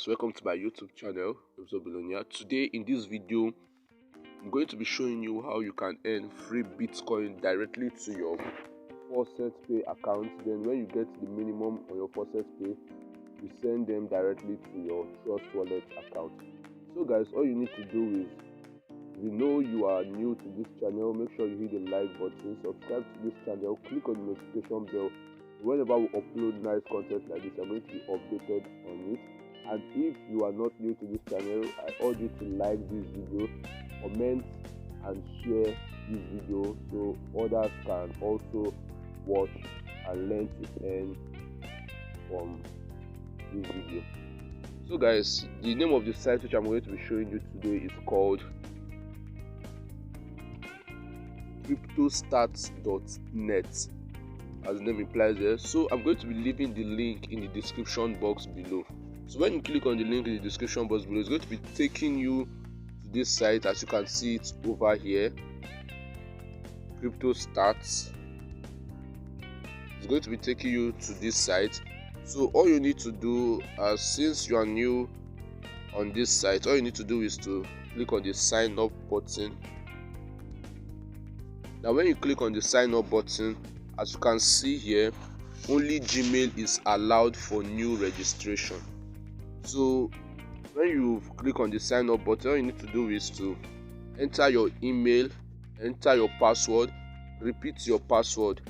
viewers, welcome to my YouTube channel, Today in this video, I'm going to be showing you how you can earn free Bitcoin directly to your Faucetpay account. Then when you get the minimum on your Faucetpay, you send them directly to your Trust Wallet account. So guys, all you need to do is, if you know you are new to this channel, make sure you hit the like button, subscribe to this channel, click on the notification bell. Whenever we upload nice content like this, I'm going to be updated on it. And if you are not new to this channel, I urge you to like this video, comment and share this video so others can also watch and learn to earn from this video. So guys, the name of the site which I'm going to be showing you today is called cryptostats.net, as the name implies there. So I'm going to be leaving the link in the description box below. So when you click on the link in the description box below, it's going to be taking you to this site. As you can see it over here, Cryptostats. It's going to be taking you to this site. So all you need to do, since you are new on this site, all you need to do is to click on the sign up button. Now when you click on the sign up button, as you can see here, only Gmail is allowed for new registration. So when you click on the sign up button, all you need to do is to enter your email, enter your password, repeat your password,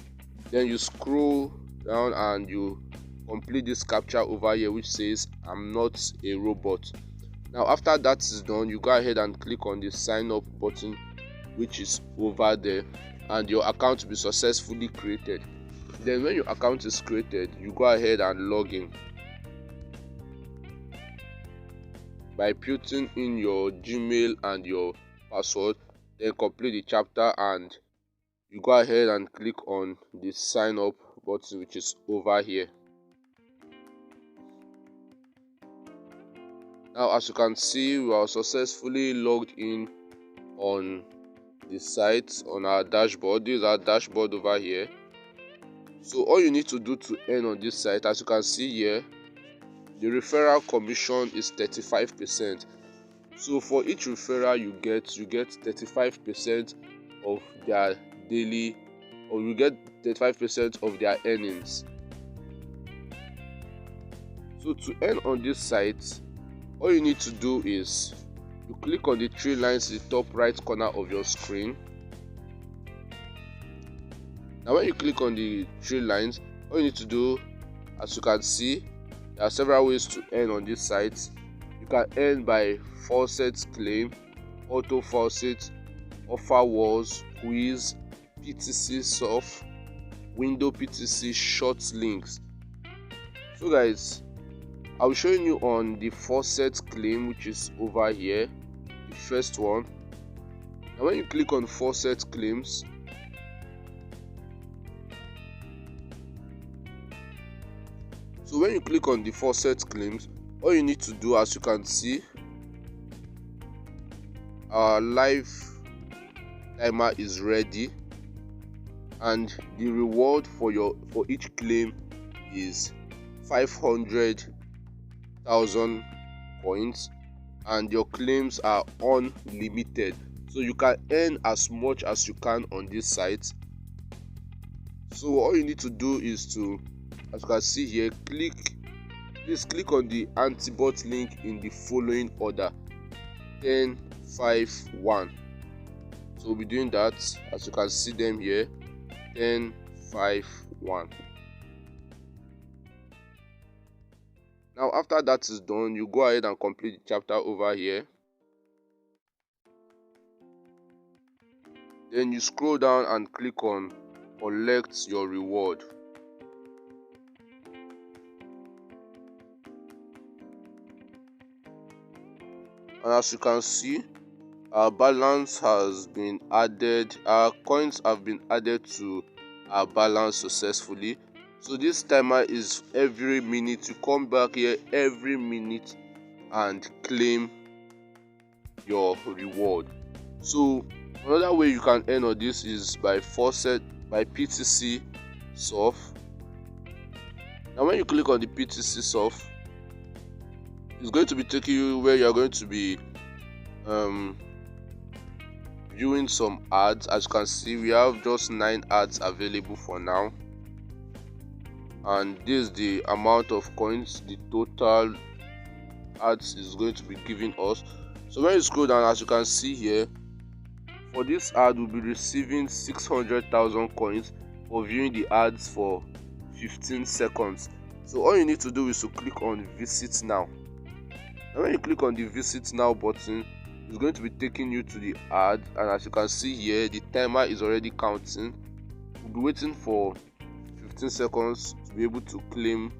then you scroll down and you complete this captcha over here which says "I'm not a robot." Now after that is done, you go ahead and click on the sign up button which is over there, and your account will be successfully created. Then when your account is created, you go ahead and log in by putting in your Gmail and your password, then complete the chapter and you go ahead and click on the sign up button which is over here. Now as you can see, we are successfully logged in on the site on our dashboard. This is our dashboard over here. So all you need to do to earn on this site, as you can see here, the referral commission is 35%. So for each referral you get 35% of their daily, or you get 35% of their earnings. So to earn on this site, all you need to do is you click on the three lines in the top right corner of your screen. Now when you click on the three lines, all you need to do, as you can see, there are several ways to earn on this site. You can earn by Faucet claim, auto Faucet, offer wars, quiz, PTC soft, window PTC, short links. So guys, I'll be showing you on the Faucet claim which is over here, the first one. Now when you click on Faucet claims, so when you click on the Faucet claims, all you need to do, as you can see, our live timer is ready, and the reward for each claim is 500,000 points, and your claims are unlimited. So you can earn as much as you can on this site. So all you need to do is to, as you can see here, please click on the anti-bot link in the following order: 10, 5, 1. So we'll be doing that, as you can see them here, 10, 5, 1. Now after that is done, you go ahead and complete the chapter over here. Then you scroll down and click on collect your reward. And as you can see, our balance has been added, our coins have been added to our balance successfully. So this timer is every minute. You come back here every minute and claim your reward. So another way you can earn on this is by Faucet, by PTC soft. Now when you click on the PTC soft, it's going to be taking you where you're going to be viewing some ads. As you can see, we have just 9 ads available for now, and this is the amount of coins the total ads is going to be giving us. So when you scroll down, as you can see here, for this ad we'll be receiving 600,000 coins for viewing the ads for 15 seconds. So all you need to do is to click on visit now, and when you click on the visit now button, it's going to be taking you to the ad, and as you can see here, the timer is already counting. We'll be waiting for 15 seconds to be able to claim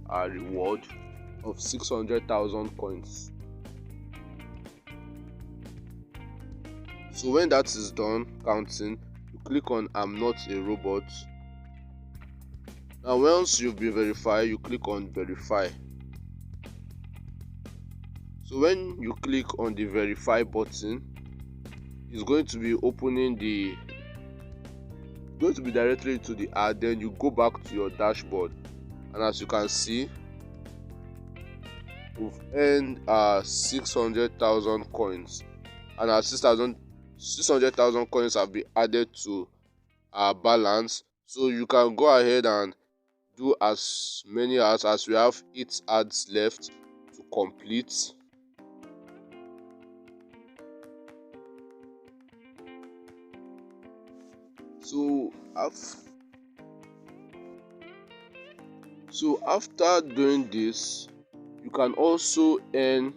our reward of 600,000 coins. So when that is done counting, you click on I'm not a robot. Now once you've been verified, you click on verify. So when you click on the verify button, it's going to be opening directly to the ad. Then you go back to your dashboard, and as you can see, we've earned 600,000 coins, and our 600,000 coins have been added to our balance. So you can go ahead and do as many ads, as we have 8 ads left to complete. So after doing this, you can also earn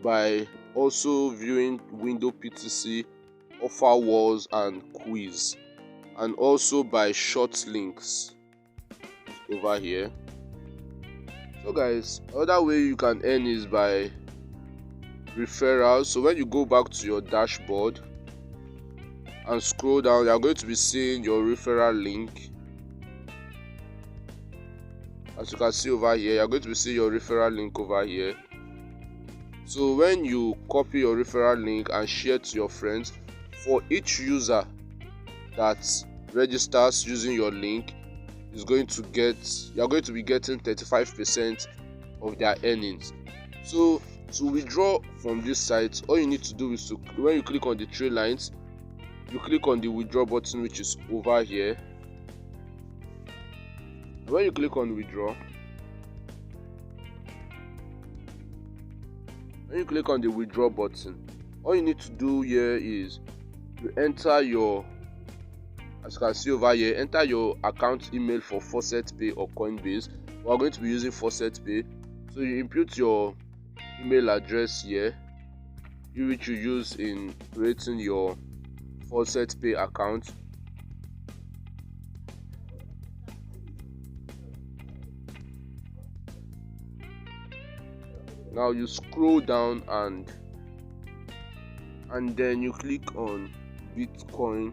by also viewing window PTC, offer walls and quiz, and also by short links over here. So guys, another way you can earn is by referrals. So when you go back to your dashboard and scroll down, you're going to be seeing your referral link. As you can see over here, you're going to be seeing your referral link over here. So when you copy your referral link and share to your friends, for each user that registers using your link, you're going to be getting 35% of their earnings. So to withdraw from this site, all you need to do is to, when you click on the 3 lines, you click on the withdraw button, which is over here. And when you click on withdraw, when you click on the withdraw button, all you need to do here is to enter your, as you can see over here, enter your account email for Faucetpay or Coinbase. We are going to be using Faucetpay. So you input your email address here, which you use in creating your Faucetpay account. Now you scroll down and then you click on Bitcoin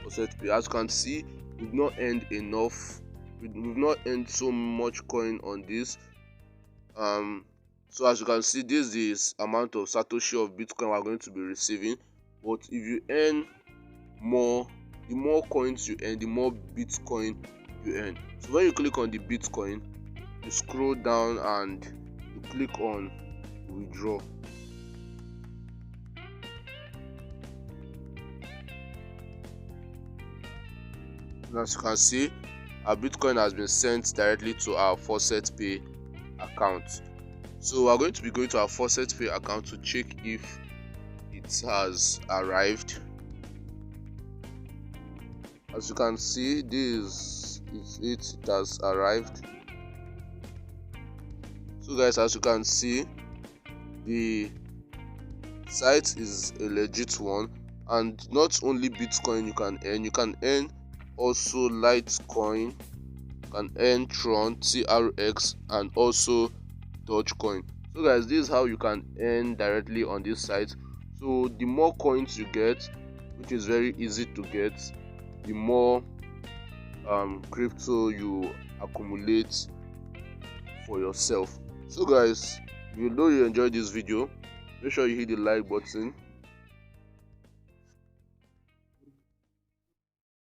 Faucetpay. As you can see, we've not earned enough. We've not earned so much coin on this. So as you can see, this is amount of Satoshi of Bitcoin we're going to be receiving. But if you earn more, the more coins you earn, the more Bitcoin you earn. So when you click on the Bitcoin, you scroll down and you click on withdraw. And as you can see, our Bitcoin has been sent directly to our Faucetpay account. So we're going to be going to our Faucetpay account to check if it has arrived. As you can see, this is it has arrived. So guys, as you can see, the site is a legit one, and not only Bitcoin you can earn also Litecoin, you can earn Tron, TRX, and also Dogecoin. So guys, this is how you can earn directly on this site. So the more coins you get, which is very easy to get, the more crypto you accumulate for yourself. So guys, if you know you enjoyed this video, make sure you hit the like button,